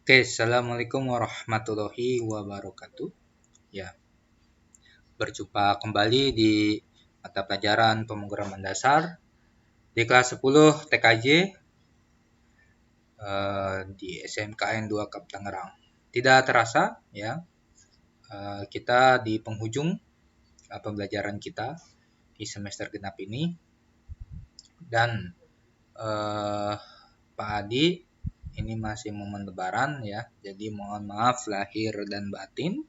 Oke, assalamualaikum warahmatullahi wabarakatuh. Ya, berjumpa kembali di mata pelajaran pemrograman dasar di kelas 10 TKJ di SMKN 2 Kap Tangerang. Tidak terasa, ya, kita di penghujung pembelajaran kita di semester genap ini, dan Pak Adi, ini masih momen Lebaran, ya, jadi mohon maaf lahir dan batin.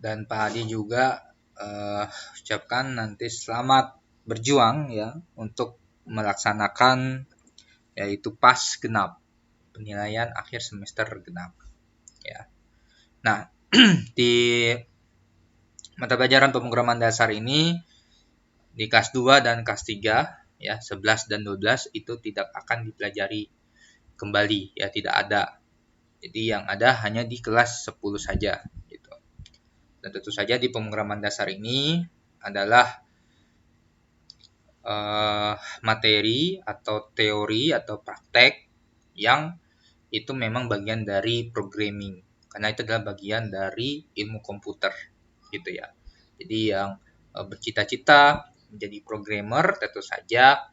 Dan Pak Adi juga ucapkan nanti selamat berjuang ya untuk melaksanakan yaitu pas genap, penilaian akhir semester genap ya. Nah, di mata pelajaran pemrograman dasar ini di kelas 2 dan kelas 3 ya, 11 dan 12 itu tidak akan dipelajari kembali ya, tidak ada. Jadi yang ada hanya di kelas 10 saja gitu. Dan tentu saja di pemrograman dasar ini adalah materi atau teori atau praktek yang itu memang bagian dari programming, karena itu adalah bagian dari ilmu komputer gitu ya. Jadi yang bercita-cita menjadi programmer tentu saja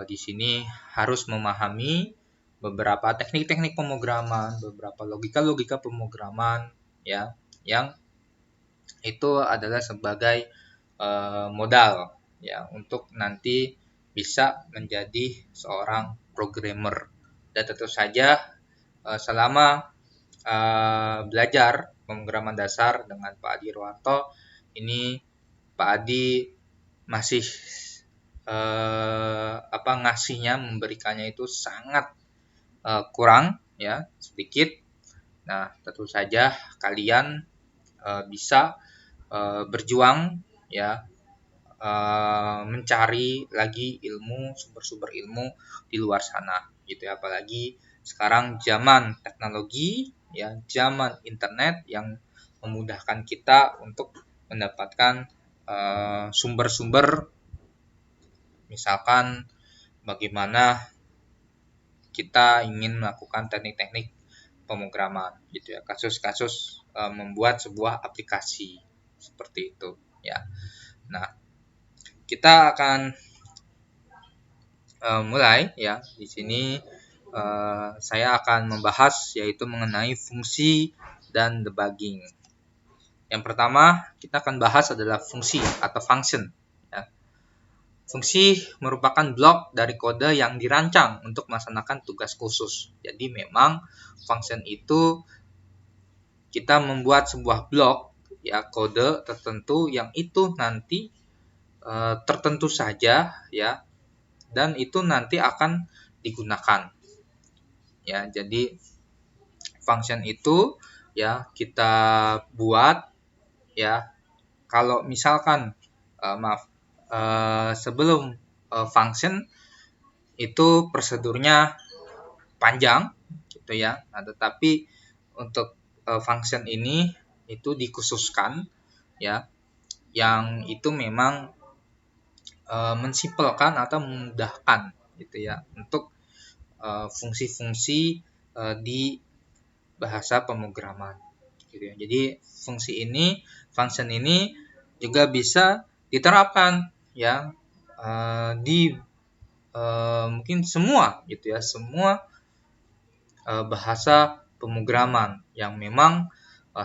di sini harus memahami beberapa teknik-teknik pemrograman, beberapa logika-logika pemrograman ya, yang itu adalah sebagai modal ya untuk nanti bisa menjadi seorang programmer. Dan tentu saja selama belajar pemrograman dasar dengan Pak Adi Irwanto ini, Pak Adi masih ngasihnya, memberikannya itu sangat kurang ya, sedikit. Nah, tentu saja kalian bisa berjuang ya, mencari lagi ilmu, sumber-sumber ilmu di luar sana gitu ya. Apalagi sekarang zaman teknologi ya, zaman internet yang memudahkan kita untuk mendapatkan sumber-sumber, misalkan bagaimana kita ingin melakukan teknik-teknik pemrograman gitu ya, kasus-kasus membuat sebuah aplikasi seperti itu ya. Nah, kita akan mulai ya. Di sini saya akan membahas yaitu mengenai fungsi dan debugging. Yang pertama kita akan bahas adalah fungsi atau function ya. Fungsi merupakan blok dari kode yang dirancang untuk melaksanakan tugas khusus. Jadi memang function itu kita membuat sebuah blok ya, kode tertentu yang itu nanti tertentu saja ya, dan itu nanti akan digunakan ya. Jadi function itu ya kita buat ya, kalau misalkan sebelum function itu prosedurnya panjang gitu ya. Nah, tetapi untuk function ini itu dikhususkan ya, yang itu memang mensimpelkan atau memudahkan gitu ya untuk fungsi-fungsi di bahasa pemrograman gitu ya. Jadi function ini juga bisa diterapkan ya di mungkin semua gitu ya, semua bahasa pemrograman yang memang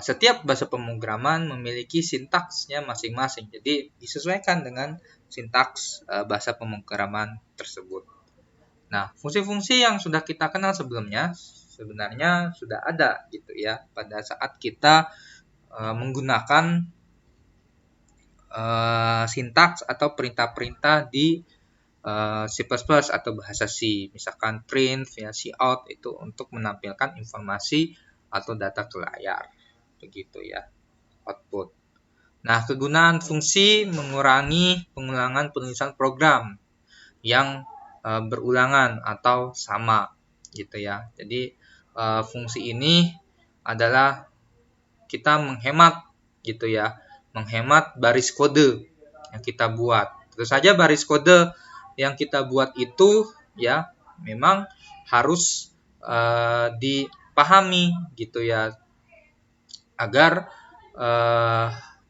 setiap bahasa pemrograman memiliki sintaksnya masing-masing. Jadi disesuaikan dengan sintaks bahasa pemrograman tersebut. Nah, fungsi-fungsi yang sudah kita kenal sebelumnya sebenarnya sudah ada gitu ya pada saat kita menggunakan sintaks atau perintah-perintah di C++ atau bahasa C, misalkan print, cout itu untuk menampilkan informasi atau data ke layar, begitu ya, output. Nah, kegunaan fungsi mengurangi pengulangan penulisan program yang berulangan atau sama gitu ya. Jadi fungsi ini adalah kita menghemat gitu ya, menghemat baris kode yang kita buat. Tentu saja baris kode yang kita buat itu ya memang harus dipahami gitu ya, agar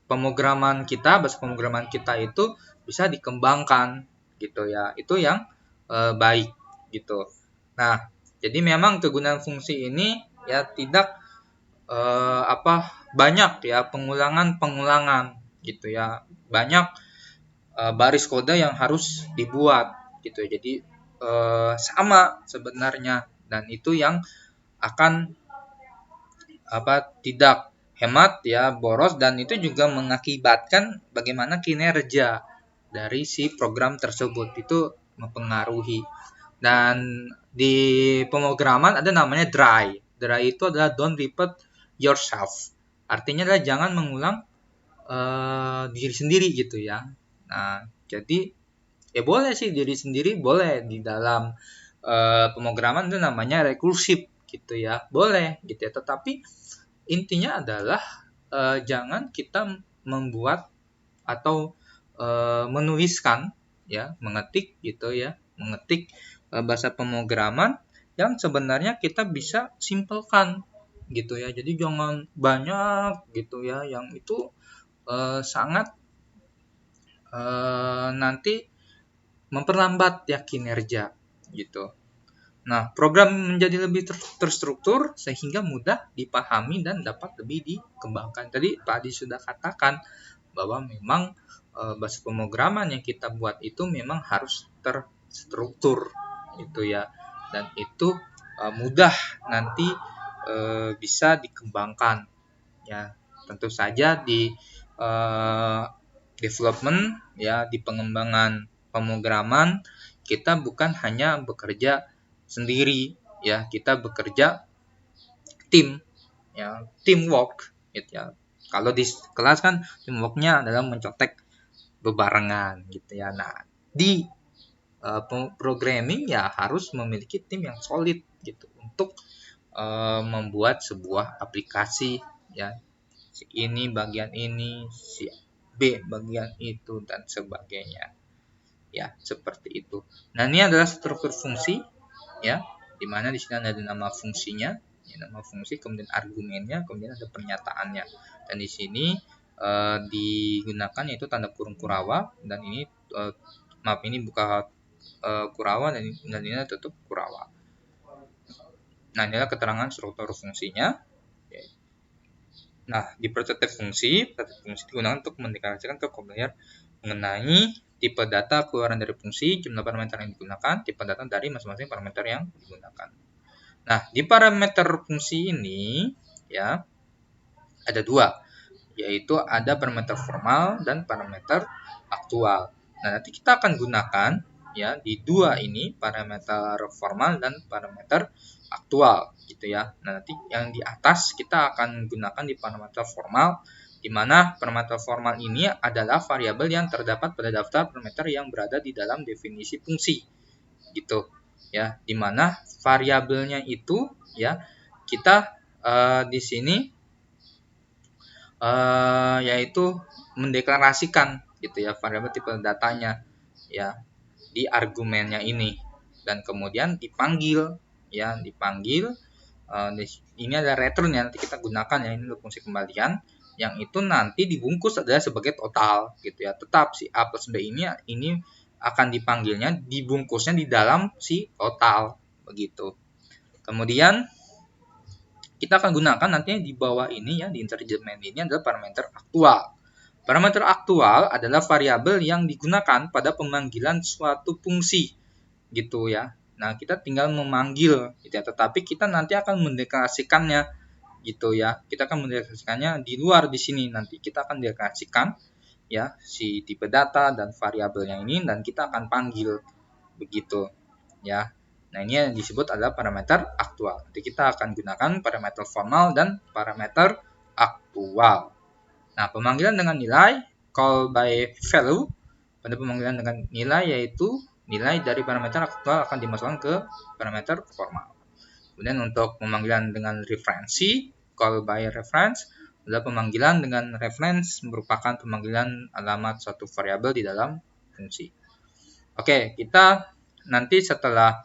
bahasa pemrograman kita itu bisa dikembangkan gitu ya. Itu yang baik gitu. Nah, jadi memang kegunaan fungsi ini ya tidak banyak ya pengulangan gitu ya. Banyak baris kode yang harus dibuat gitu. Jadi sama sebenarnya, dan itu yang akan tidak hemat ya, boros, dan itu juga mengakibatkan bagaimana kinerja dari si program tersebut itu mempengaruhi. Dan di pemrograman ada namanya dry. Dry itu adalah don't repeat yourself. Artinya adalah jangan mengulang diri sendiri gitu ya. Nah, jadi ya boleh sih diri sendiri, boleh di dalam pemrograman itu namanya rekursif gitu ya. Boleh gitu ya. Tetapi intinya adalah jangan kita membuat atau menuliskan ya, mengetik gitu ya, mengetik bahasa pemrograman yang sebenarnya kita bisa simpelkan gitu ya. Jadi jangan banyak gitu ya, yang itu sangat nanti memperlambat ya kinerja gitu. Nah, program menjadi lebih terstruktur sehingga mudah dipahami dan dapat lebih dikembangkan. Tadi Pak Adi sudah katakan bahwa memang bahasa pemrograman yang kita buat itu memang harus terstruktur gitu ya, dan itu mudah nanti bisa dikembangkan ya. Tentu saja di development ya, di pengembangan pemrograman kita bukan hanya bekerja sendiri ya, kita bekerja tim ya, teamwork gitu ya. Kalau di kelas kan teamworknya adalah mencontek bebarengan gitu ya. Nah, di programming ya harus memiliki tim yang solid gitu untuk membuat sebuah aplikasi ya. Si ini bagian ini, si B bagian itu, dan sebagainya. Ya, seperti itu. Nah, ini adalah struktur fungsi ya, di mana di sini ada nama fungsinya, ya, nama fungsi, kemudian argumennya, kemudian ada pernyataannya. Dan di sini digunakan yaitu tanda kurung Kurawa, dan ini ini buka Kurawa, dan ini tutup Kurawa. Nah, inilah keterangan struktur fungsinya. Nah, di prototipe fungsi digunakan untuk mendeklarasikan ke kompiler mengenai tipe data keluaran dari fungsi, jumlah parameter yang digunakan, tipe data dari masing-masing parameter yang digunakan. Nah, di parameter fungsi ini ya ada dua, yaitu ada parameter formal dan parameter aktual. Nah, nanti kita akan gunakan ya di dua ini, parameter formal dan parameter aktual gitu ya. Nah, nanti yang di atas kita akan gunakan di parameter formal, di mana parameter formal ini adalah variabel yang terdapat pada daftar parameter yang berada di dalam definisi fungsi gitu ya, di mana variabelnya itu ya kita di sini yaitu mendeklarasikan gitu ya variabel tipe datanya ya di argumennya ini, dan kemudian dipanggil ya, ini ada returnnya nanti kita gunakan ya, ini untuk fungsi kembalian yang itu nanti dibungkus adalah sebagai total gitu ya. Tetap si A plus B ini akan dipanggilnya, dibungkusnya di dalam si total begitu. Kemudian kita akan gunakan nantinya di bawah ini ya, di integer ini adalah parameter aktual. Parameter aktual adalah variabel yang digunakan pada pemanggilan suatu fungsi gitu ya. Nah, kita tinggal memanggil gitu ya, tetapi kita nanti akan mendeklarasikannya gitu ya. Kita akan mendeklarasikannya di luar di sini, nanti kita akan mendeklarasikan ya si tipe data dan variabelnya ini, dan kita akan panggil begitu ya. Nah, ini yang disebut adalah parameter aktual. Nanti kita akan gunakan parameter formal dan parameter aktual. Nah, pemanggilan dengan nilai call by value, pada pemanggilan dengan nilai yaitu nilai dari parameter aktual akan dimasukkan ke parameter formal. Kemudian untuk pemanggilan dengan referensi, call by reference, adalah pemanggilan dengan reference merupakan pemanggilan alamat suatu variabel di dalam fungsi. Oke, kita nanti setelah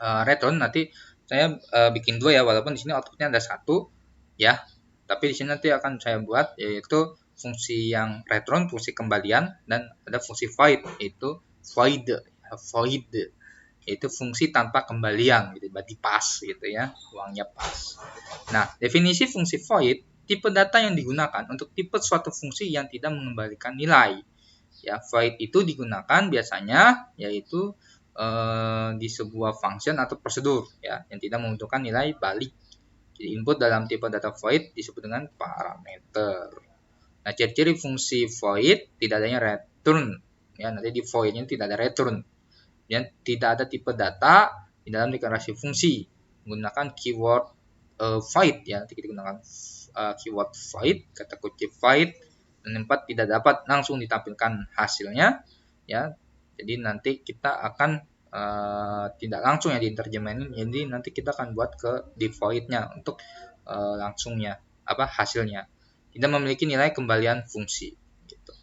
return, nanti saya bikin dua ya, walaupun di sini outputnya ada satu ya, tapi di sini nanti akan saya buat yaitu fungsi yang return, fungsi kembalian, dan ada fungsi void, yaitu void yaitu fungsi tanpa kembalian gitu, berarti pas gitu ya, uangnya pas. Nah, definisi fungsi void, tipe data yang digunakan untuk tipe suatu fungsi yang tidak mengembalikan nilai. Ya, void itu digunakan biasanya yaitu di sebuah function atau prosedur ya yang tidak membutuhkan nilai balik. Jadi input dalam tipe data void disebut dengan parameter. Nah, ciri-ciri fungsi void tidak adanya return ya, nanti di void-nya tidak ada return. Dan tidak ada tipe data di dalam deklarasi fungsi menggunakan keyword void ya, nanti kita gunakan keyword void, kata kunci void, dan tempat tidak dapat langsung ditampilkan hasilnya ya. Jadi nanti kita akan tidak langsung ya diterjemahin, jadi nanti kita akan buat ke di void-nya untuk langsungnya hasilnya tidak memiliki nilai kembalian fungsi gitu.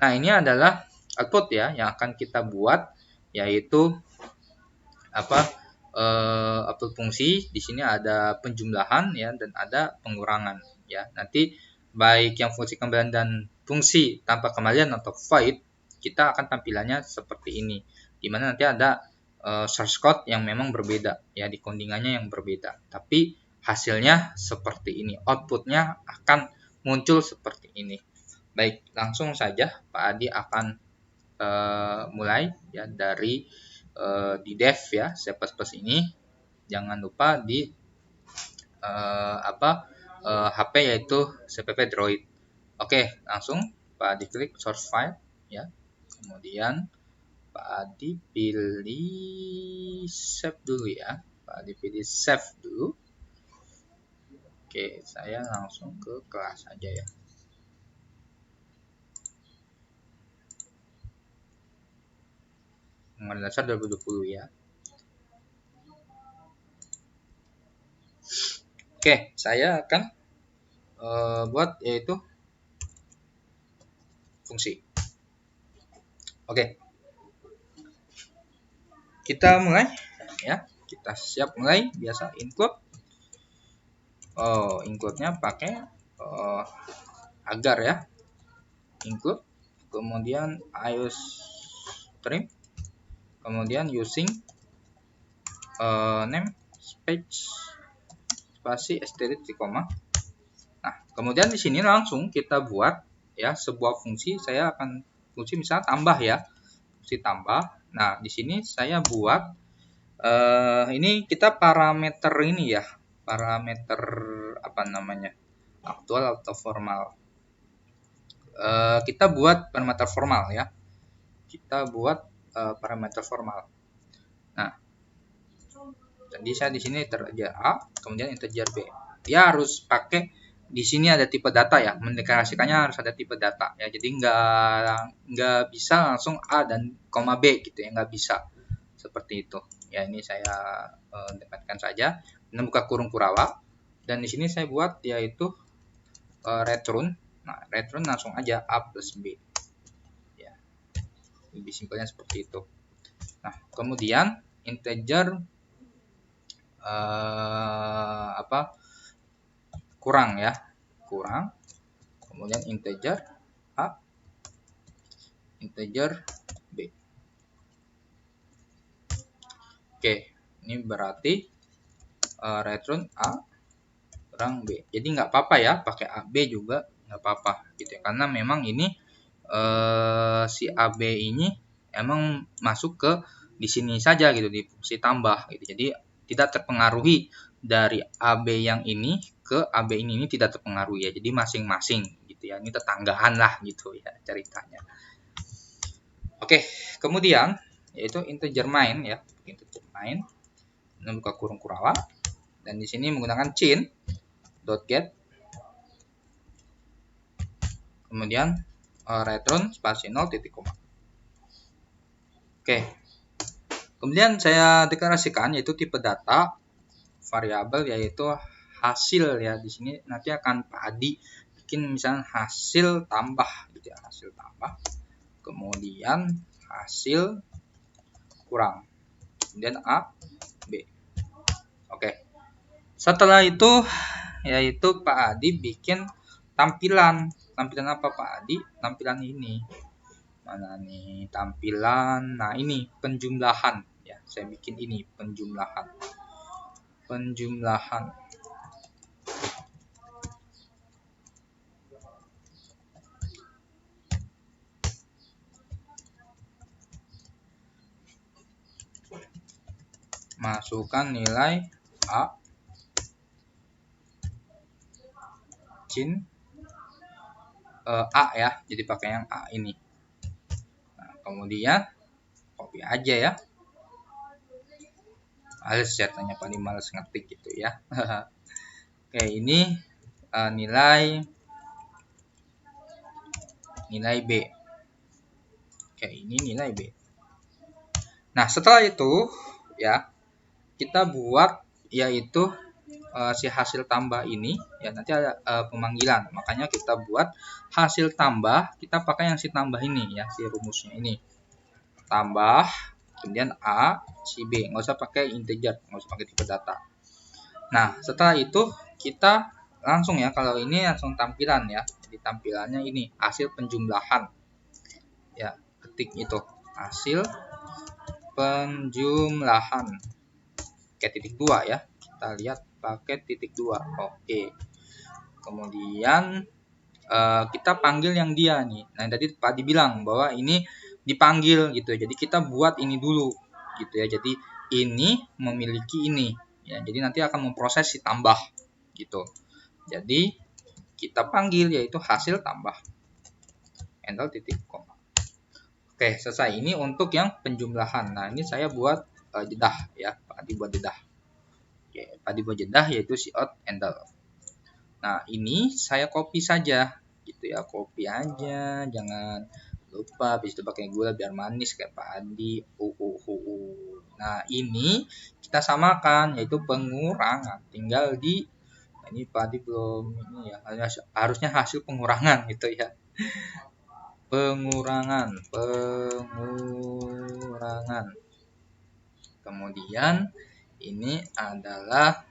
Nah, ini adalah output ya yang akan kita buat, yaitu output fungsi. Di sini ada penjumlahan ya dan ada pengurangan ya. Nanti baik yang fungsi kembalian dan fungsi tanpa kembalian atau void, kita akan tampilannya seperti ini, dimana nanti ada source code yang memang berbeda ya, di codingannya yang berbeda, tapi hasilnya seperti ini, outputnya akan muncul seperti ini. Baik, langsung saja Pak Adi akan mulai ya dari di dev ya C++ ini. Jangan lupa di HP yaitu cpp droid. Oke, langsung Pak Adi klik source file ya. Kemudian Pak Adi pilih save dulu ya. Pak Adi pilih save dulu. Oke, saya langsung ke kelas aja ya. Pengumuman dasar 2020 ya. Oke, saya akan buat yaitu fungsi. Oke, kita mulai ya. Kita siap mulai. Biasa include. Include-nya pakai agar ya. Include. Kemudian iostream. Kemudian using name space spasi std koma. Nah, kemudian di sini langsung kita buat ya sebuah fungsi. Saya akan fungsi misalnya tambah ya, fungsi tambah. Nah, di sini saya buat ini kita parameter ini ya, parameter aktual atau formal. Kita buat parameter formal ya. Kita buat parameter formal. Nah, jadi saya di sini integer A, kemudian integer B. Dia harus pakai di sini ada tipe data ya, mendeklarasikannya harus ada tipe data ya. Jadi nggak bisa langsung A dan koma B gitu ya, nggak bisa seperti itu. Ya, ini saya dapatkan saja. Dan buka kurung Kurawa. Dan di sini saya buat yaitu return. Nah, return langsung aja A plus B. Ya, lebih simpelnya seperti itu. Nah, kemudian integer kurang ya, kurang. Kemudian integer A, integer B. Oke, ini berarti return A kurang B. Jadi nggak apa-apa ya, pakai AB juga nggak apa-apa gitu ya, karena memang ini si AB ini emang masuk ke di sini saja gitu, di fungsi tambah gitu. Jadi tidak terpengaruhi dari AB yang ini ke AB ini tidak terpengaruhi ya. Jadi masing-masing gitu ya. Ini tetanggaan lah gitu ya ceritanya. Oke, kemudian yaitu integer main ya, integer main. Buka kurung Kurawa dan di sini menggunakan chain .get, kemudian return spasi 0 titik koma. Oke, kemudian saya deklarasikan yaitu tipe data variabel yaitu hasil ya. Di sini nanti akan Pak Adi bikin misalnya hasil tambah gitu ya, hasil tambah, kemudian hasil kurang, kemudian A, B. Oke. Setelah itu yaitu Pak Adi bikin tampilan apa Pak Adi? Tampilan ini. Mana nih tampilan? Nah, ini penjumlahan ya. Saya bikin ini penjumlahan. Masukkan nilai A A ya, jadi pakai yang A ini. Nah, kemudian copy aja ya. Males ya, tanya Pak Adi males ngetik gitu ya. Oke, ini nilai B. Oke, ini nilai B. Nah, setelah itu ya kita buat yaitu si hasil tambah ini ya, nanti ada pemanggilan, makanya kita buat hasil tambah, kita pakai yang si tambah ini ya, si rumusnya ini tambah kemudian A si B, nggak usah pakai integer, nggak usah pakai tipe data. Nah, setelah itu kita langsung ya, kalau ini langsung tampilan ya, jadi tampilannya ini hasil penjumlahan ya, ketik itu hasil penjumlahan kayak titik 2 ya, kita lihat pakai titik 2. Oke, kemudian kita panggil yang dia nih. Nah, tadi Pak dibilang bahwa ini dipanggil gitu, jadi kita buat ini dulu gitu ya, jadi ini memiliki ini ya, jadi nanti akan memproses si tambah gitu, jadi kita panggil yaitu hasil tambah, enter titik koma. Oke, selesai. Ini untuk yang penjumlahan. Nah, ini saya buat jedah ya, Pak Adi buat jedah. Oke, Pak Adi buat jedah yaitu si out enter. Nah, ini saya copy saja gitu ya, copy aja, jangan lupa habis itu pakai gula biar manis kayak Pak Adi. Nah, ini kita samakan yaitu pengurangan, tinggal di ini Pak Adi belum ini ya, harusnya hasil pengurangan gitu ya. Pengurangan. Kemudian ini adalah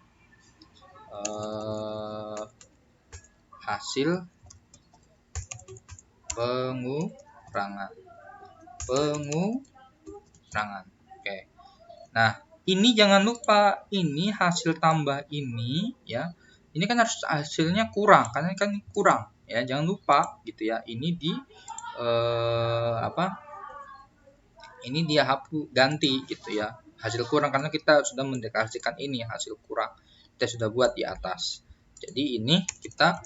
hasil pengurangan. Oke. Nah, ini jangan lupa, ini hasil tambah ini ya. Ini kan harus hasilnya kurang, karena kan kurang ya. Jangan lupa gitu ya. Ini di ini dia hapus, ganti gitu ya, hasil kurang, karena kita sudah mendeklarasikan ini hasil kurang, kita sudah buat di atas. Jadi ini kita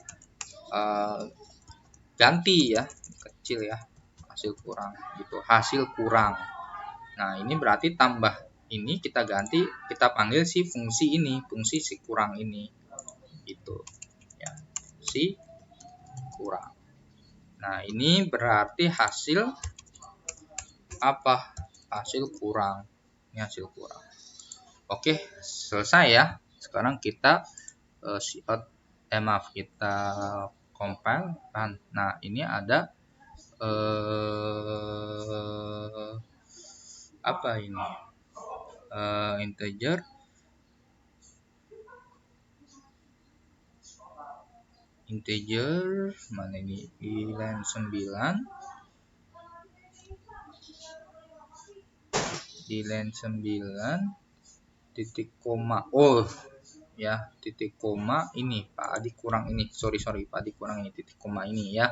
ganti ya, kecil ya, hasil kurang gitu, hasil kurang. Nah, ini berarti tambah ini kita ganti, kita panggil si fungsi ini, fungsi si kurang ini gitu ya, si kurang. Nah, ini berarti hasil apa? Hasil kurang. Ini hasil kurang. Oke, selesai ya. Sekarang kita kita compile run. Nah, ini ada apa ini? Integer mana ini? Di line 9. Di line 9 titik koma. Oh ya, titik koma ini Pak Adi kurang ini. Sorry Pak Adi kurang ini titik koma ini ya.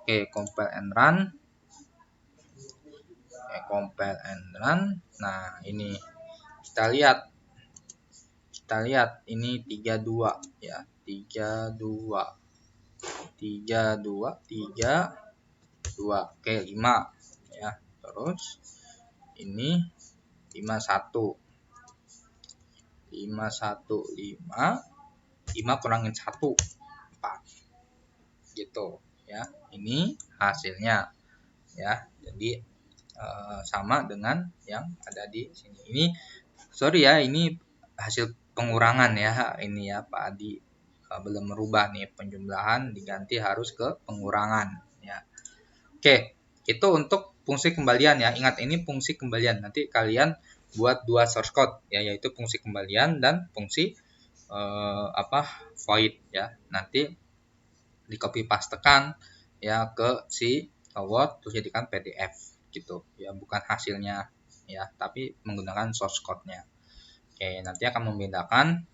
Oke, compile and run. Nah, ini kita lihat ini 32 ya, 32. Oke, 5 ya. Terus ini 51 kurangin 1 4 gitu ya. Ini hasilnya ya, jadi sama dengan yang ada di sini. Ini sorry ya, ini hasil pengurangan ya, ini ya Pak Adi belum merubah nih, penjumlahan diganti harus ke pengurangan ya. Oke, itu untuk fungsi kembalian ya. Ingat, ini fungsi kembalian. Nanti kalian buat dua source code ya, yaitu fungsi kembalian dan fungsi void ya. Nanti di copy pastekan ya ke si Word, terus jadikan PDF gitu ya, bukan hasilnya ya, tapi menggunakan source code-nya. Oke, nanti akan membedakan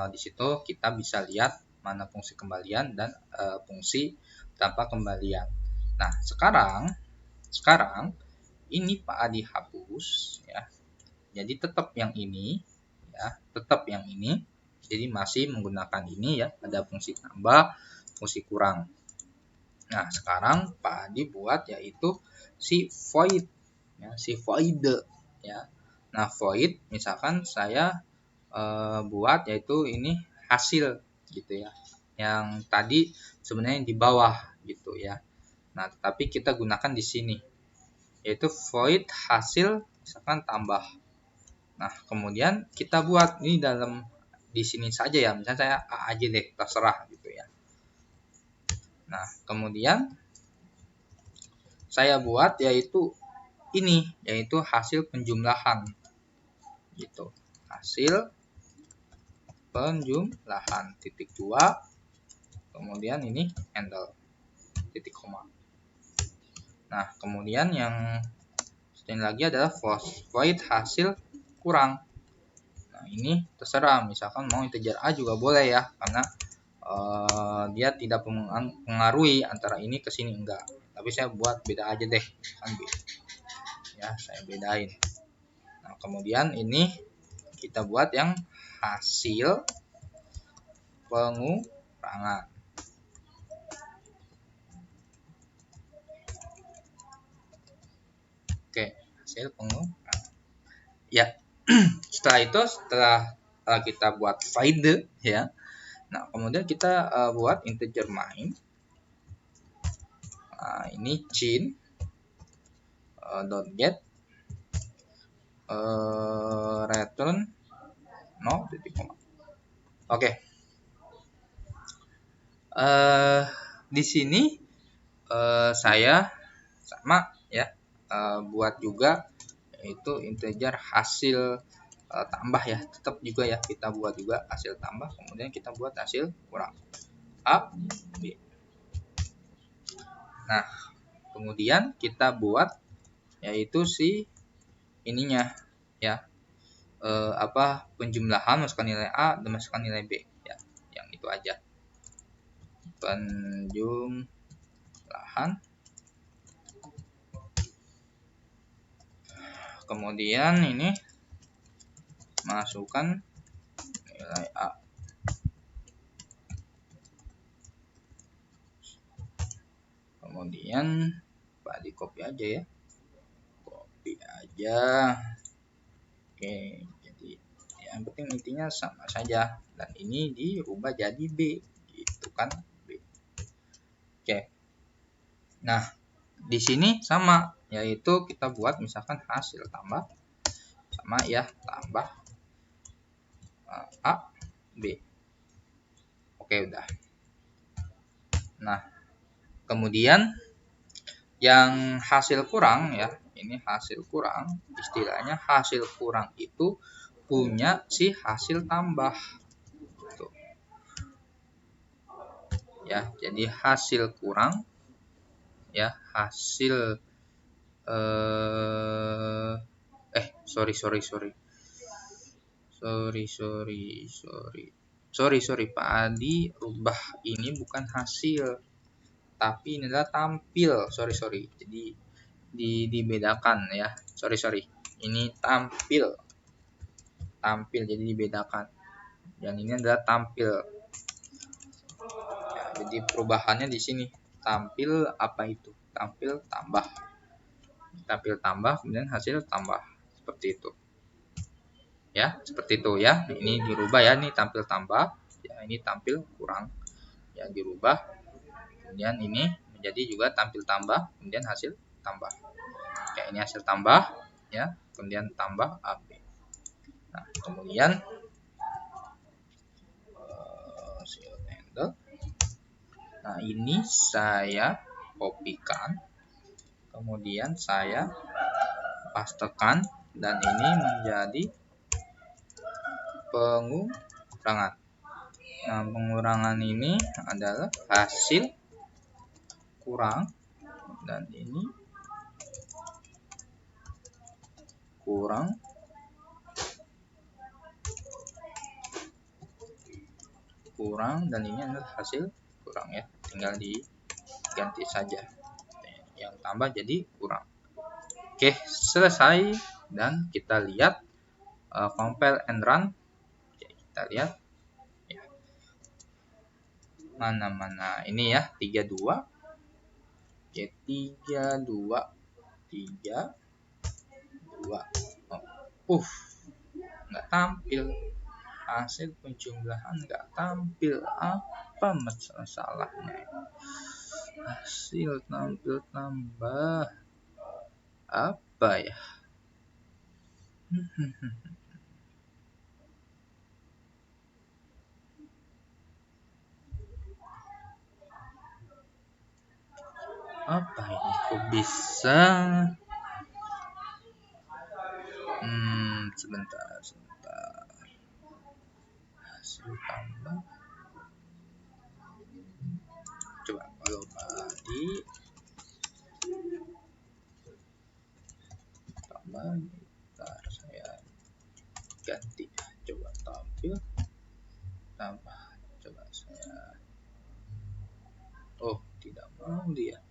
di situ kita bisa lihat mana fungsi kembalian dan fungsi tanpa kembalian. Nah, sekarang ini Pak Adi hapus ya. Jadi tetap yang ini ya, tetap yang ini. Jadi masih menggunakan ini ya, ada fungsi tambah, fungsi kurang. Nah, sekarang Pak Adi buat yaitu si void ya, si void ya. Nah, void misalkan saya buat yaitu ini hasil gitu ya. Yang tadi sebenarnya di bawah gitu ya. Nah, tapi kita gunakan di sini yaitu void hasil misalkan tambah. Nah, kemudian kita buat ini dalam di sini saja ya. Misalnya saya A aja deh, terserah gitu ya. Nah, kemudian saya buat yaitu ini, yaitu hasil penjumlahan gitu. Hasil penjumlahan titik 2, kemudian ini handle titik koma. Nah, kemudian yang satunya lagi adalah void hasil kurang. Nah, ini terserah, misalkan mau integer A juga boleh ya, karena dia tidak mengaruhi antara ini ke sini, enggak. Tapi saya buat beda aja deh, kan ya, saya bedain. Nah, kemudian ini kita buat yang hasil pengurangan. Oke, hasil pengurangan. Ya, setelah kita buat void ya. Nah, kemudian kita buat integer main. Nah, ini chain .get return no titik koma. Oke. Di sini saya sama ya buat juga yaitu integer hasil tambah ya, tetap juga ya kita buat juga hasil tambah, kemudian kita buat hasil kurang A B. Nah, kemudian kita buat yaitu si ininya ya, penjumlahan, masukkan nilai A dan masukkan nilai B ya, yang itu aja. Penjumlahan, kemudian ini masukkan nilai A. Kemudian Pak di copy aja ya, copy aja. Oke, jadi yang penting intinya sama saja, dan ini dirubah jadi B gitu kan, B. Oke, nah di sini sama, yaitu kita buat misalkan hasil tambah sama ya, tambah A B. Oke, udah. Nah, kemudian yang hasil kurang ya, ini hasil kurang, istilahnya hasil kurang itu punya si hasil tambah gitu. Ya, jadi hasil kurang ya, hasil sorry Pak Adi, rubah ini bukan hasil tapi ini adalah tampil, sorry jadi dibedakan ya, sorry ini tampil jadi dibedakan, yang ini adalah tampil ya, jadi perubahannya di sini tampil apa itu, tampil tambah kemudian hasil tambah, seperti itu ya, seperti itu ya. Ini dirubah ya, ini tampil tambah ya, ini tampil kurang ya, dirubah, kemudian ini menjadi juga tampil tambah kemudian hasil tambah. Oke, ini hasil tambah ya, kemudian tambah AB. Nah, kemudian nah ini saya kopikan, kemudian saya pastekan dan ini menjadi pengurangan. Nah, pengurangan ini adalah hasil kurang dan ini kurang dan ini adalah hasil kurang ya, tinggal diganti saja yang tambah jadi kurang. Oke, selesai dan kita lihat compile and run. Oke, kita lihat ya. Mana ini ya, 32. Oke, 32 nggak tampil hasil penjumlahan, nggak tampil. Apa masalahnya? Hasil tampil tambah apa ya? Apa ini kok bisa? Sebentar. Hasil tambah. Coba kalau tadi tambah, ntar saya ganti. Coba tampil tambah. Coba saya. Oh, tidak mau dia.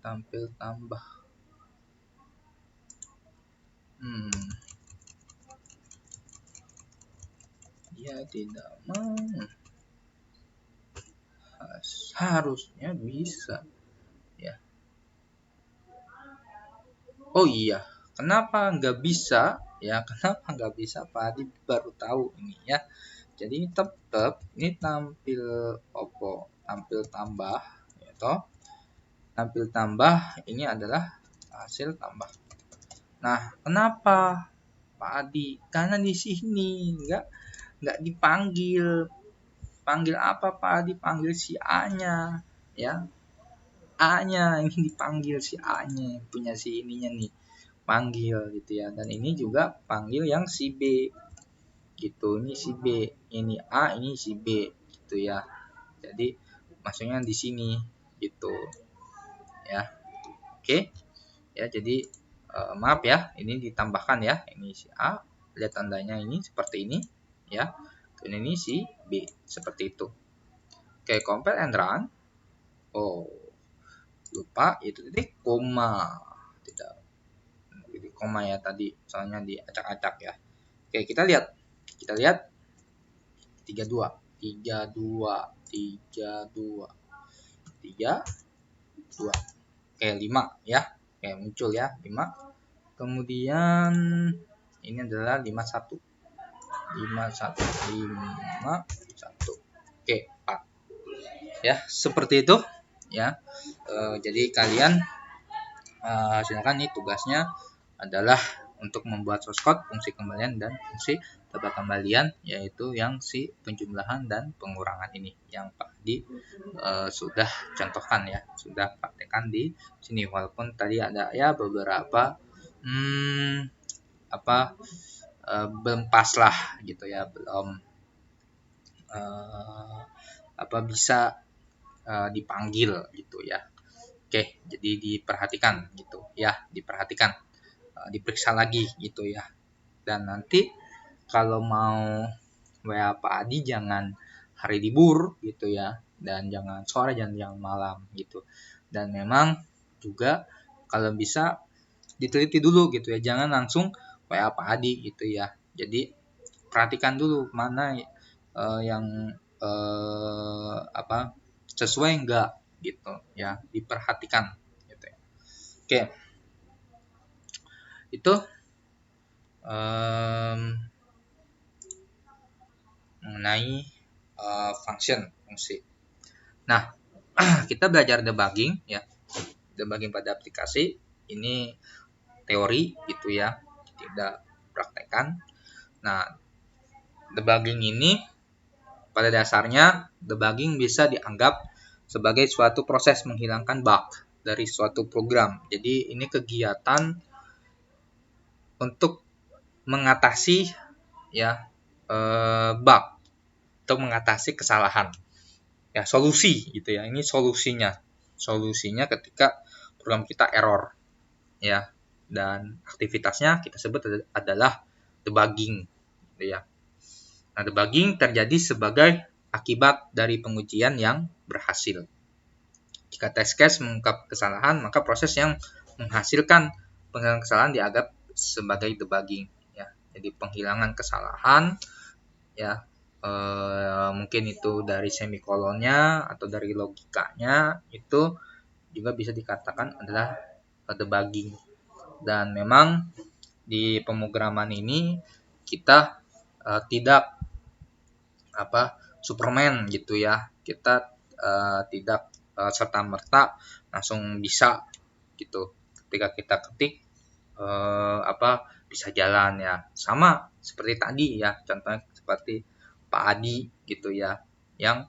Tampil tambah. Dia tidak mau. Harusnya bisa ya. Oh iya, kenapa nggak bisa ya? Kenapa nggak bisa? Pak Adi baru tahu ini ya. Jadi tetap ini tampil opo, tampil tambah ya toh. Tampil tambah ini adalah hasil tambah. Nah, kenapa Pak Adi? Karena di sini nggak dipanggil. Panggil apa Pak Adi? Panggil si A-nya ya. A-nya ini dipanggil, si A-nya punya si ininya nih panggil gitu ya, dan ini juga panggil yang si B gitu. Ini si B, ini A, ini si B gitu ya. Jadi maksudnya di sini gitu ya. Oke ya, jadi maaf ya, ini ditambahkan ya, ini si A, lihat tandanya ini seperti ini ya, dan ini si B seperti itu. Oke, compile and run. Oh, lupa itu titik koma, tidak titik koma ya tadi, soalnya diacak-acak ya. Oke, kita lihat 32 oke, 5 ya. Oke, muncul ya 5. Kemudian ini adalah 51. Oke, 4 ya, seperti itu ya. Jadi kalian silakan, nih tugasnya adalah untuk membuat source code fungsi kembalian dan fungsi tebak kembalian, yaitu yang si penjumlahan dan pengurangan ini yang Pak Di sudah contohkan ya, sudah praktekkan di sini. Walaupun tadi ada ya beberapa belum pas lah gitu ya, belum bisa dipanggil gitu ya. Oke, jadi diperhatikan gitu ya, diperiksa lagi gitu ya. Dan nanti kalau mau WA Pak Adi jangan hari libur gitu ya, dan jangan sore, jangan malam gitu. Dan memang juga kalau bisa diteliti dulu gitu ya, jangan langsung WA Pak Adi gitu ya. Jadi perhatikan dulu mana yang sesuai enggak gitu ya, diperhatikan gitu ya. Oke, itu mengenai fungsi. Nah, kita belajar debugging ya, debugging pada aplikasi ini teori gitu ya, tidak praktekan. Nah, debugging ini pada dasarnya debugging bisa dianggap sebagai suatu proses menghilangkan bug dari suatu program. Jadi ini kegiatan untuk mengatasi ya bug, untuk mengatasi kesalahan. Ya, solusi gitu ya. Ini solusinya. Solusinya ketika program kita error ya. Dan aktivitasnya kita sebut adalah debugging gitu ya. Nah, debugging terjadi sebagai akibat dari pengujian yang berhasil. Jika test case mengungkap kesalahan, maka proses yang menghasilkan penghilangan kesalahan dianggap sebagai debugging ya. Jadi penghilangan kesalahan ya, mungkin itu dari semikolonnya atau dari logikanya, itu juga bisa dikatakan adalah debugging. Dan memang di pemrograman ini kita tidak Superman gitu ya. Kita tidak serta merta langsung bisa gitu. Ketika kita ketik bisa jalan ya. Sama seperti tadi ya, contohnya seperti Pak Adi gitu ya, yang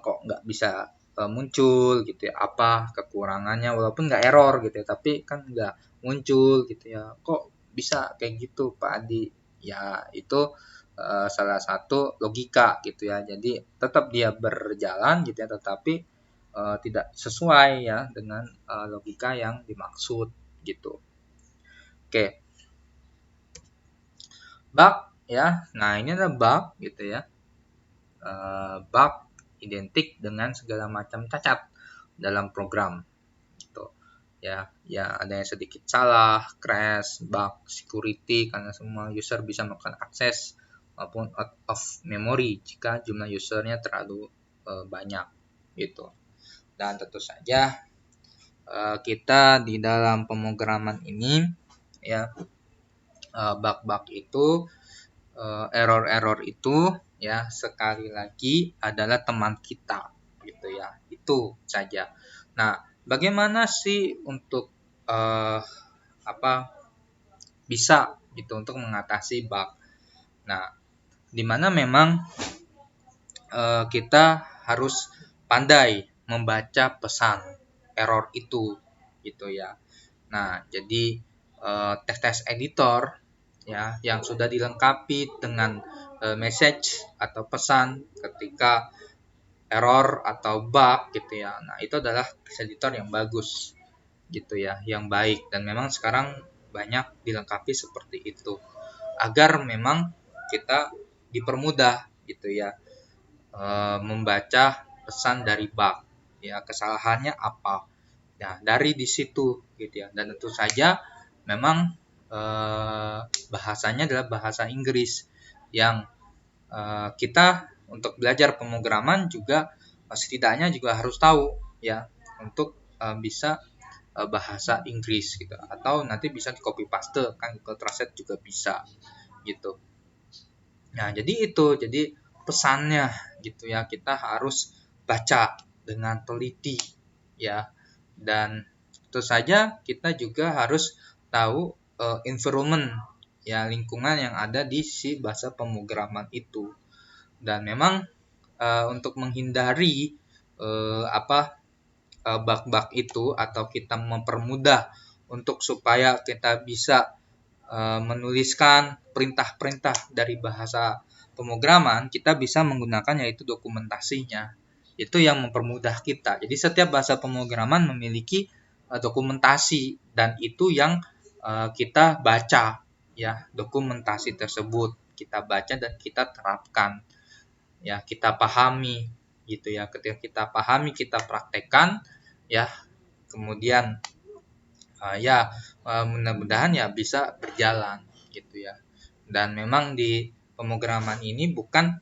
kok nggak bisa muncul gitu ya, apa kekurangannya, walaupun nggak error gitu ya, tapi kan nggak muncul gitu ya, kok bisa kayak gitu Pak Adi ya. Itu salah satu logika gitu ya. Jadi tetap dia berjalan gitu ya, tetapi tidak sesuai ya dengan logika yang dimaksud gitu. Oke, bug ya. Nah, ini adalah bug gitu ya. Bug identik dengan segala macam cacat dalam program gitu. Ya, ada yang sedikit salah, crash, bug, security karena semua user bisa melakukan akses maupun out of memory jika jumlah usernya terlalu banyak gitu. Dan tentu saja kita di dalam pemrograman ini ya, bug-bug itu, error-error itu ya, sekali lagi adalah teman kita gitu ya. Itu saja. Nah, bagaimana sih untuk bisa gitu untuk mengatasi bug? Nah, dimana memang kita harus pandai membaca pesan error itu gitu ya. Nah, jadi test editor ya yang sudah dilengkapi dengan message atau pesan ketika error atau bug gitu ya. Nah, itu adalah test editor yang bagus gitu ya, yang baik, dan memang sekarang banyak dilengkapi seperti itu agar memang kita dipermudah gitu ya, membaca pesan dari bug ya, kesalahannya apa. Nah, dari di situ gitu ya. Dan tentu saja memang bahasanya adalah bahasa Inggris yang kita untuk belajar pemrograman juga setidaknya juga harus tahu ya, untuk bisa bahasa Inggris gitu, atau nanti bisa di copy paste kan, Google Translate juga bisa gitu. Nah, jadi pesannya gitu ya, kita harus baca dengan teliti ya. Dan tentu saja kita juga harus tahu environment ya, lingkungan yang ada di si bahasa pemrograman itu. Dan memang untuk menghindari bug-bug itu, atau kita mempermudah untuk supaya kita bisa menuliskan perintah-perintah dari bahasa pemrograman, kita bisa menggunakan yaitu dokumentasinya. Itu yang mempermudah kita. Jadi setiap bahasa pemrograman memiliki dokumentasi, dan itu yang kita baca ya, dokumentasi tersebut kita baca dan kita terapkan ya, kita pahami gitu ya. Ketika kita pahami, kita praktekkan ya, kemudian mudah-mudahan ya bisa berjalan gitu ya. Dan memang di pemrograman ini bukan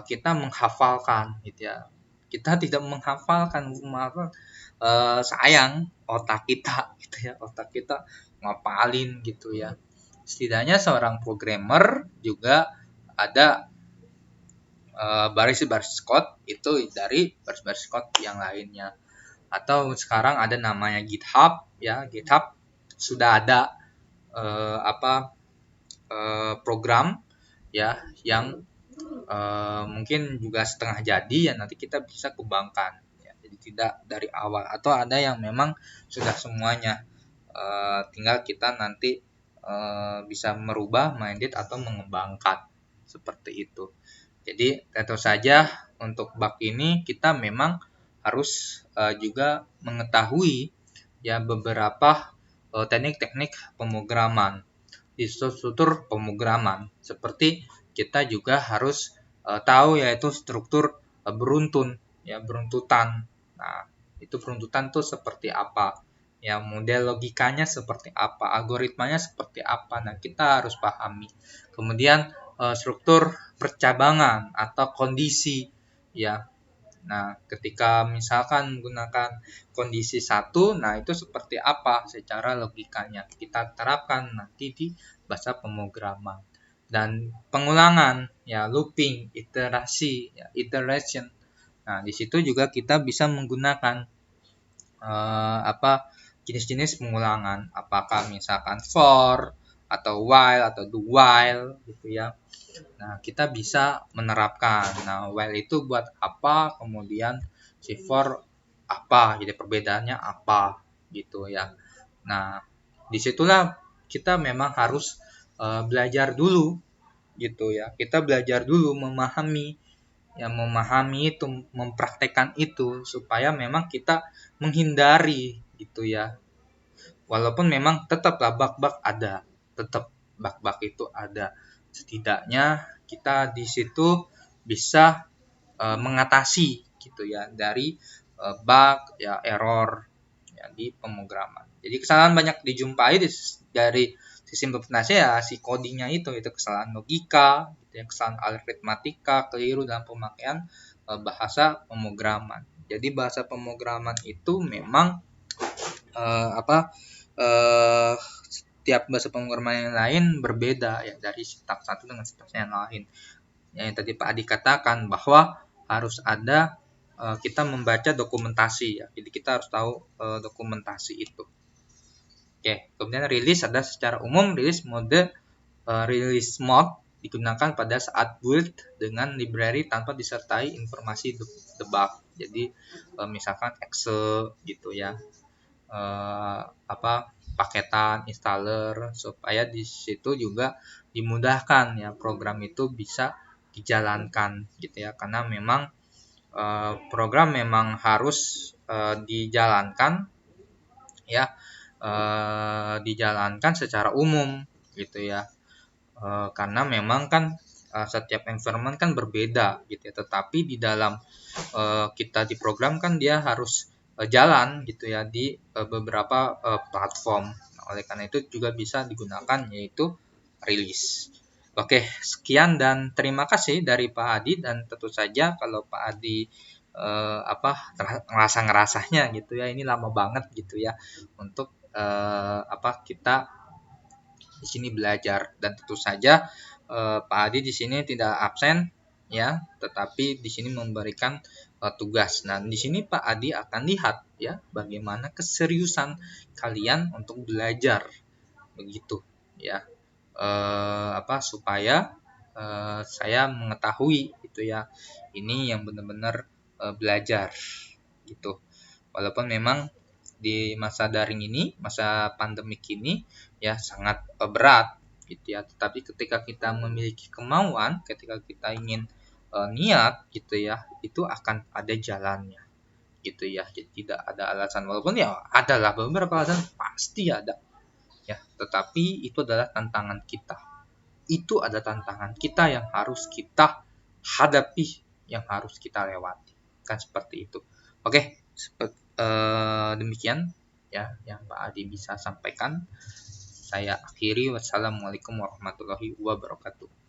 kita menghafalkan gitu ya. Kita tidak menghafalkan, sayang otak kita gitu ya. Otak kita ngapalin gitu ya. Setidaknya seorang programmer juga ada baris-baris code itu dari baris-baris code yang lainnya. Atau sekarang ada namanya GitHub ya. GitHub sudah ada program ya yang mungkin juga setengah jadi ya, nanti kita bisa kembangkan ya. Jadi jadi tidak dari awal, atau ada yang memang sudah semuanya, tinggal kita nanti bisa merubah minded atau mengembangkan seperti itu. Jadi tentu saja untuk bug ini kita memang harus juga mengetahui ya beberapa teknik-teknik pemrograman di struktur pemrograman, seperti kita juga harus tahu yaitu struktur beruntun ya, beruntutan. Nah, itu beruntutan tuh seperti apa? Ya, model logikanya seperti apa, algoritmanya seperti apa. Nah, kita harus pahami. Kemudian struktur percabangan atau kondisi ya. Nah, ketika misalkan menggunakan kondisi satu, nah itu seperti apa secara logikanya. Kita terapkan nanti di bahasa pemrograman. Dan pengulangan, ya looping, iterasi, ya iteration. Nah, di situ juga kita bisa menggunakan jenis-jenis pengulangan, apakah misalkan for atau while atau do while gitu ya. Nah, kita bisa menerapkan. Nah, while itu buat apa, kemudian si for apa, jadi perbedaannya apa gitu ya. Nah, disitulah kita memang harus belajar dulu gitu ya. Kita belajar dulu memahami itu, mempraktekkan itu supaya memang kita menghindari gitu ya. Walaupun memang tetaplah bug-bug ada, tetap bug-bug itu ada. Setidaknya kita di situ bisa mengatasi gitu ya dari bug ya, error ya di pemrograman. Jadi kesalahan banyak dijumpai dari sistem implementasi ya, si codingnya itu kesalahan logika gitu ya, kesalahan aritmatika, keliru dalam pemakaian bahasa pemrograman. Jadi bahasa pemrograman itu memang setiap bahasa pemrograman yang lain berbeda ya, dari sintaks satu dengan sintaks yang lain. Yang tadi Pak Adi katakan bahwa harus ada kita membaca dokumentasi ya. Jadi kita harus tahu dokumentasi itu. Oke, kemudian rilis ada secara umum rilis mode release mode digunakan pada saat build dengan library tanpa disertai informasi debug. Jadi misalkan exe gitu ya. Paketan installer, supaya di situ juga dimudahkan ya program itu bisa dijalankan gitu ya, karena memang program memang harus dijalankan ya, dijalankan secara umum gitu ya, karena memang kan setiap environment kan berbeda gitu ya, tetapi di dalam kita di program kan dia harus jalan gitu ya di beberapa platform. Nah, oleh karena itu juga bisa digunakan yaitu rilis. Oke, sekian dan terima kasih dari Pak Adi, dan tentu saja kalau Pak Adi ngerasanya gitu ya, ini lama banget gitu ya untuk kita di sini belajar, dan tentu saja Pak Adi di sini tidak absen ya, tetapi di sini memberikan tugas. Nah, di sini Pak Adi akan lihat ya bagaimana keseriusan kalian untuk belajar begitu ya, supaya saya mengetahui gitu ya, ini yang benar-benar belajar gitu. Walaupun memang di masa daring ini, masa pandemik ini ya sangat berat gitu ya, tetapi ketika kita memiliki kemauan, ketika kita ingin niat gitu ya, itu akan ada jalannya gitu ya. Jadi tidak ada alasan, walaupun ya adalah beberapa alasan pasti ada ya, tetapi itu adalah tantangan kita. Itu ada tantangan kita yang harus kita hadapi, yang harus kita lewati. Kan seperti itu. Oke, demikian ya yang Pak Adi bisa sampaikan. Saya akhiri. Wassalamualaikum warahmatullahi wabarakatuh.